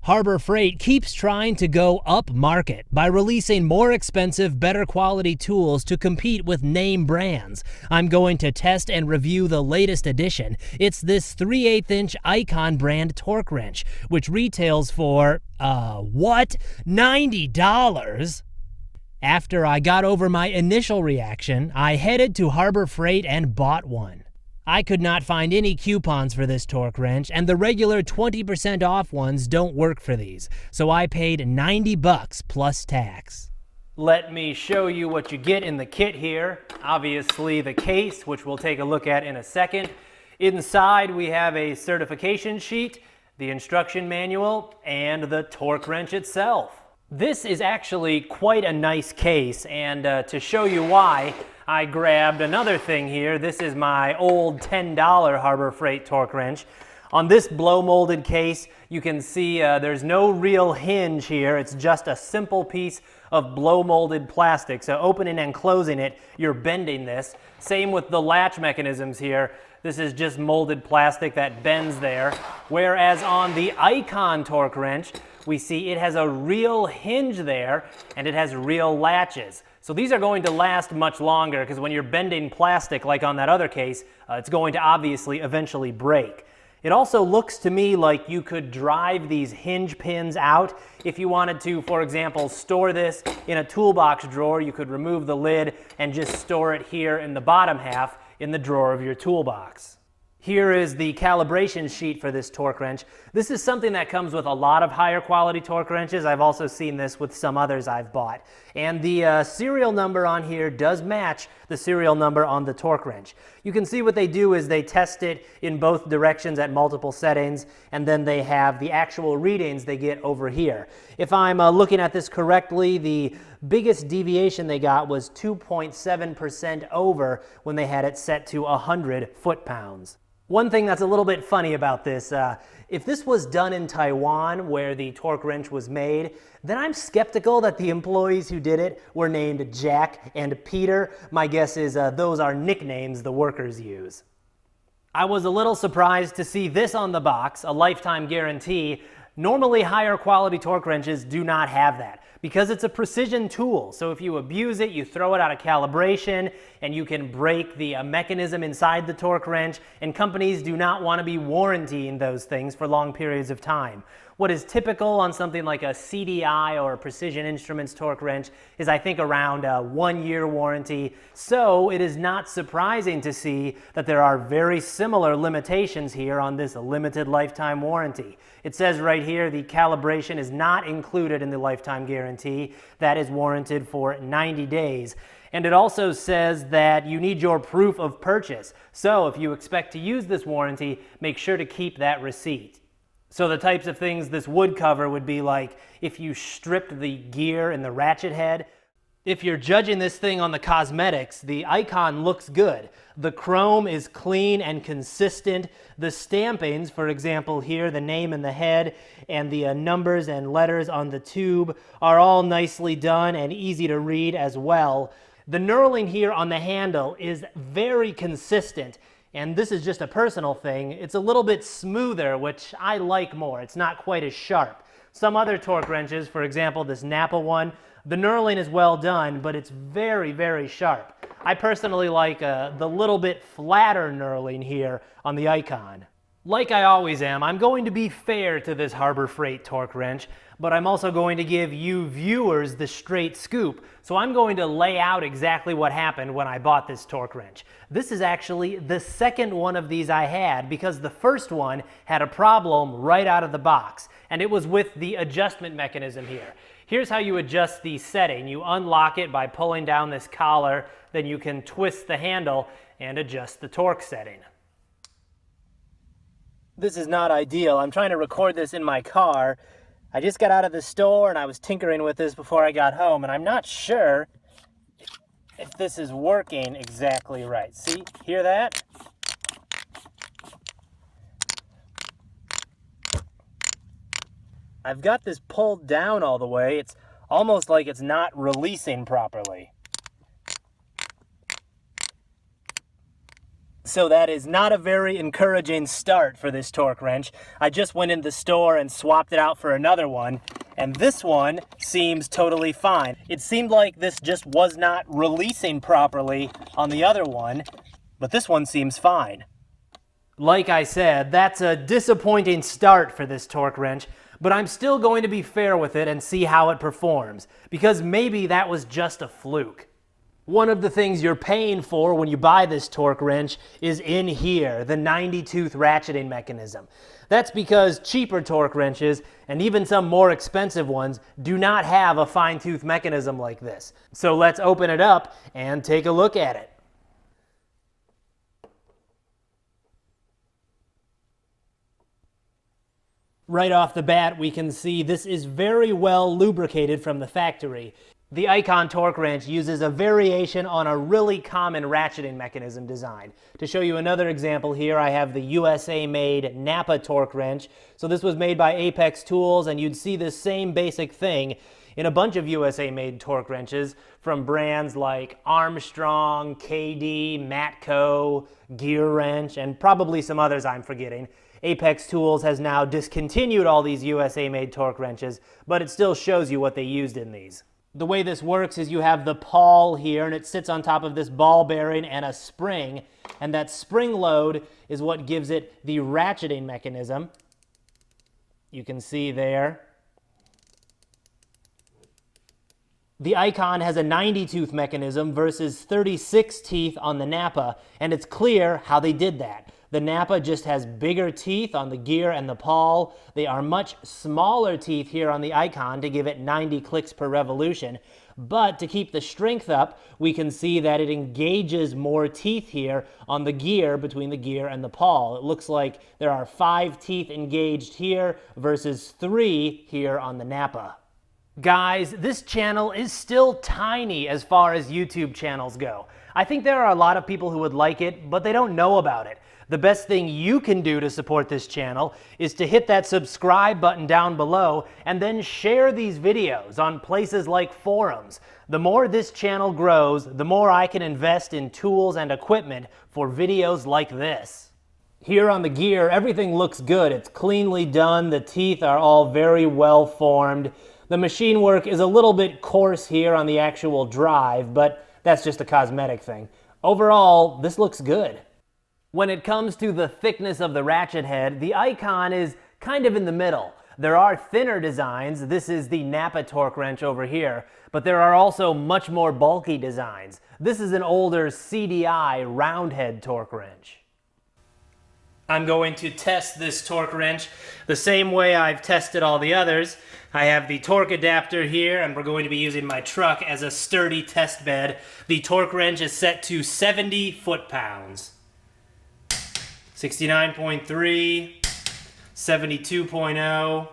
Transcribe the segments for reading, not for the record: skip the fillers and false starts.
Harbor Freight keeps trying to go up market by releasing more expensive, better quality tools to compete with name brands. I'm going to test and review the latest edition. It's this 3/8-inch Icon brand torque wrench, which retails for, what? $90? After I got over my initial reaction, I headed to Harbor Freight and bought one. I could not find any coupons for this torque wrench, and the regular 20% off ones don't work for these, so I paid $90 plus tax. Let me show you what you get in the kit here. Obviously the case, which we'll take a look at in a second. Inside we have a certification sheet, the instruction manual, and the torque wrench itself. This is actually quite a nice case, and to show you why, I grabbed another thing here. This is my old $10 Harbor Freight torque wrench. On this blow molded case, you can see there's no real hinge here. It's just a simple piece of blow molded plastic. So opening and closing it, you're bending this. Same with the latch mechanisms here. This is just molded plastic that bends there. Whereas on the Icon torque wrench, we see it has a real hinge there and it has real latches. So these are going to last much longer because when you're bending plastic like on that other case, it's going to obviously eventually break. It also looks to me like you could drive these hinge pins out. If you wanted to, for example, store this in a toolbox drawer, you could remove the lid and just store it here in the bottom half in the drawer of your toolbox. Here is the calibration sheet for this torque wrench. This is something that comes with a lot of higher quality torque wrenches. I've also seen this with some others I've bought. And the serial number on here does match the serial number on the torque wrench. You can see what they do is they test it in both directions at multiple settings, and then they have the actual readings they get over here. If I'm looking at this correctly, the biggest deviation they got was 2.7% over when they had it set to 100 foot-pounds. One thing that's a little bit funny about this, if this was done in Taiwan where the torque wrench was made, then I'm skeptical that the employees who did it were named Jack and Peter. My guess is those are nicknames the workers use. I was a little surprised to see this on the box, a lifetime guarantee. Normally higher quality torque wrenches do not have that because it's a precision tool. So if you abuse it, you throw it out of calibration and you can break the mechanism inside the torque wrench, and companies do not want to be warrantying those things for long periods of time. What is typical on something like a CDI or a Precision Instruments torque wrench is I think around a 1-year warranty. So it is not surprising to see that there are very similar limitations here on this limited lifetime warranty. It says right here the calibration is not included in the lifetime guarantee. That is warranted for 90 days. And it also says that you need your proof of purchase. So if you expect to use this warranty, make sure to keep that receipt. So the types of things this would cover would be like if you stripped the gear and the ratchet head. If you're judging this thing on the cosmetics, the Icon looks good. The chrome is clean and consistent. The stampings, for example here, the name and the head and the numbers and letters on the tube are all nicely done and easy to read as well. The knurling here on the handle is very consistent. And this is just a personal thing. It's a little bit smoother, which I like more. It's not quite as sharp. Some other torque wrenches, for example, this Napa one, the knurling is well done, but it's very, very sharp. I personally like the little bit flatter knurling here on the Icon. Like I always am, I'm going to be fair to this Harbor Freight torque wrench, but I'm also going to give you viewers the straight scoop. So I'm going to lay out exactly what happened when I bought this torque wrench. This is actually the second one of these I had because the first one had a problem right out of the box, and it was with the adjustment mechanism here. Here's how you adjust the setting. You unlock it by pulling down this collar, then you can twist the handle and adjust the torque setting. This is not ideal. I'm trying to record this in my car. I just got out of the store and I was tinkering with this before I got home, and I'm not sure if this is working exactly right. See, hear that? I've got this pulled down all the way. It's almost like it's not releasing properly. So that is not a very encouraging start for this torque wrench. I just went in the store and swapped it out for another one, and this one seems totally fine. It seemed like this just was not releasing properly on the other one, but this one seems fine. Like I said, that's a disappointing start for this torque wrench, but I'm still going to be fair with it and see how it performs, because maybe that was just a fluke. One of the things you're paying for when you buy this torque wrench is in here, the 90-tooth ratcheting mechanism. That's because cheaper torque wrenches, and even some more expensive ones, do not have a fine-tooth mechanism like this. So let's open it up and take a look at it. Right off the bat, we can see this is very well lubricated from the factory. The Icon torque wrench uses a variation on a really common ratcheting mechanism design. To show you another example here, I have the USA-made Napa torque wrench. So this was made by Apex Tools, and you'd see the same basic thing in a bunch of USA-made torque wrenches from brands like Armstrong, KD, Matco, Gear Wrench, and probably some others I'm forgetting. Apex Tools has now discontinued all these USA-made torque wrenches, but it still shows you what they used in these. The way this works is you have the pawl here, and it sits on top of this ball bearing and a spring, and that spring load is what gives it the ratcheting mechanism. You can see there. The Icon has a 90-tooth mechanism versus 36 teeth on the Napa, and it's clear how they did that. The Napa just has bigger teeth on the gear and the pawl. They are much smaller teeth here on the Icon to give it 90 clicks per revolution. But to keep the strength up, we can see that it engages more teeth here on the gear between the gear and the pawl. It looks like there are 5 teeth engaged here versus 3 here on the Napa. Guys, this channel is still tiny as far as YouTube channels go. I think there are a lot of people who would like it, but they don't know about it. The best thing you can do to support this channel is to hit that subscribe button down below and then share these videos on places like forums. The more this channel grows, the more I can invest in tools and equipment for videos like this. Here on the gear, everything looks good. It's cleanly done. The teeth are all very well formed. The machine work is a little bit coarse here on the actual drive, but that's just a cosmetic thing. Overall, this looks good. When it comes to the thickness of the ratchet head, the Icon is kind of in the middle. There are thinner designs. This is the Napa torque wrench over here, but there are also much more bulky designs. This is an older CDI round head torque wrench. I'm going to test this torque wrench the same way I've tested all the others. I have the torque adapter here, and we're going to be using my truck as a sturdy test bed. The torque wrench is set to 70 foot-pounds. 69.3, 72.0.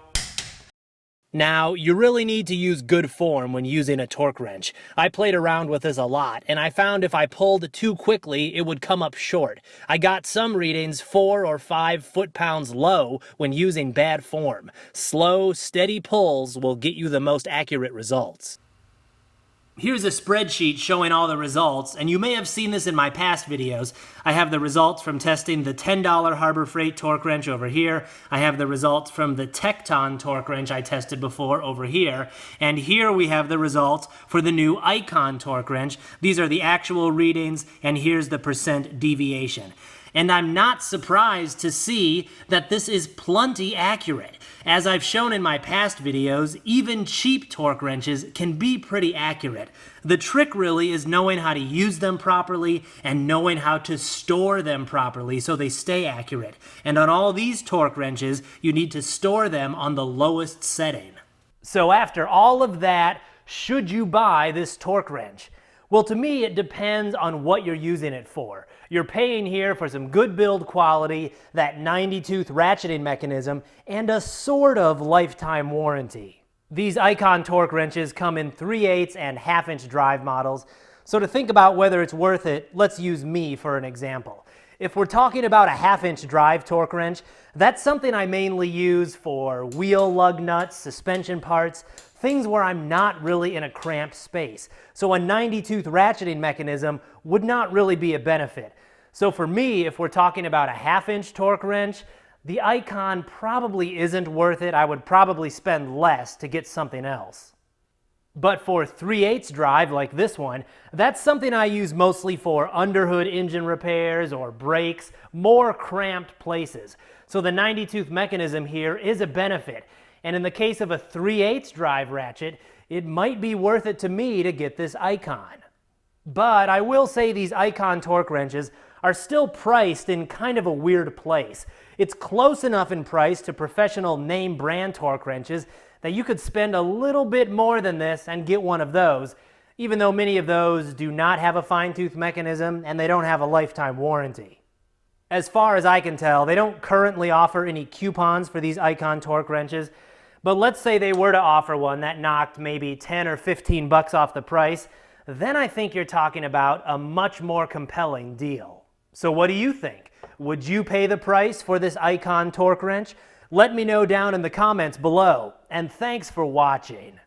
Now, you really need to use good form when using a torque wrench. I played around with this a lot, and I found if I pulled too quickly, it would come up short. I got some readings 4 or 5 foot-pounds low when using bad form. Slow, steady pulls will get you the most accurate results. Here's a spreadsheet showing all the results, and you may have seen this in my past videos. I have the results from testing the $10 Harbor Freight torque wrench over here. I have the results from the Tecton torque wrench I tested before over here. And here we have the results for the new Icon torque wrench. These are the actual readings, and here's the percent deviation. And I'm not surprised to see that this is plenty accurate. As I've shown in my past videos, even cheap torque wrenches can be pretty accurate. The trick really is knowing how to use them properly and knowing how to store them properly so they stay accurate. And on all these torque wrenches, you need to store them on the lowest setting. So after all of that, should you buy this torque wrench? Well, to me, it depends on what you're using it for. You're paying here for some good build quality, that 90-tooth ratcheting mechanism, and a sort of lifetime warranty. These Icon torque wrenches come in 3/8 and 1/2-inch drive models, so to think about whether it's worth it, let's use me for an example. If we're talking about a 1/2-inch drive torque wrench, that's something I mainly use for wheel lug nuts, suspension parts, things where I'm not really in a cramped space. So a 90-tooth ratcheting mechanism would not really be a benefit. So for me, if we're talking about a 1/2-inch torque wrench, the Icon probably isn't worth it. I would probably spend less to get something else. But for 3/8 drive like this one, that's something I use mostly for underhood engine repairs or brakes, more cramped places. So the 90-tooth mechanism here is a benefit. And in the case of a 3/8 drive ratchet, it might be worth it to me to get this Icon. But I will say these Icon torque wrenches are still priced in kind of a weird place. It's close enough in price to professional name brand torque wrenches that you could spend a little bit more than this and get one of those, even though many of those do not have a fine-tooth mechanism and they don't have a lifetime warranty. As far as I can tell, they don't currently offer any coupons for these Icon torque wrenches, but let's say they were to offer one that knocked maybe 10 or 15 bucks off the price, then I think you're talking about a much more compelling deal. So what do you think? Would you pay the price for this Icon torque wrench? Let me know down in the comments below, and thanks for watching.